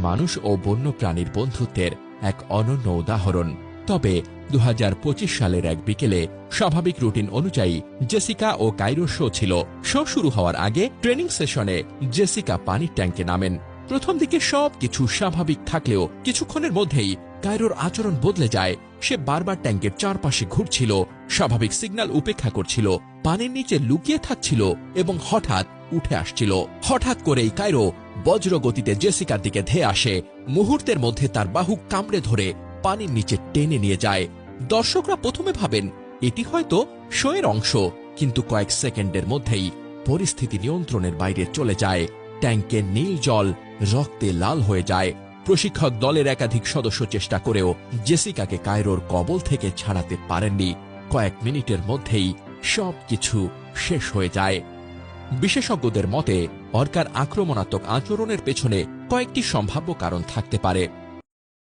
মানুষ ও বন্যপ্রাণীর বন্ধুত্বের এক অনন্য উদাহরণ। তবে 2025 সালের এক বিকেলে স্বাভাবিক রুটিন অনুযায়ী জেসিকা ও কায়রোর শো ছিল। শো শুরু হওয়ার আগে ট্রেনিং সেশনে জেসিকা পানির ট্যাঙ্কে নামেন। প্রথম দিকে সবকিছু স্বাভাবিক থাকলেও কিছুক্ষণের মধ্যেই কায়রোর আচরণ বদলে যায়। সে বারবার ট্যাঙ্কের চারপাশে ঘুরছিল, স্বাভাবিক সিগন্যাল উপেক্ষা করছিল, পানির নিচে লুকিয়ে থাকছিল এবং হঠাৎ উঠে আসছিল। হঠাৎ করেই কায়রো বজ্র গতিতে জেসিকার দিকে ধেয়ে আসে। মুহূর্তের মধ্যে তার বাহু কামড়ে ধরে পানির নিচে টেনে নিয়ে যায়। দর্শকরা প্রথমে ভাবেন এটি হয়তো শোয়ের অংশ, কিন্তু কয়েক সেকেন্ডের মধ্যেই পরিস্থিতি নিয়ন্ত্রণের বাইরে চলে যায়। ট্যাঙ্কের নীল জল রক্তে লাল হয়ে যায়। প্রশিক্ষক দলের একাধিক সদস্য চেষ্টা করেও জেসিকাকে কায়রোর কবল থেকে ছাড়াতে পারেননি। কয়েক মিনিটের মধ্যেই সবকিছু শেষ হয়ে যায়। বিশেষজ্ঞদের মতে অর্কার আক্রমণাত্মক আচরণের পেছনে কয়েকটি সম্ভাব্য কারণ থাকতে পারে।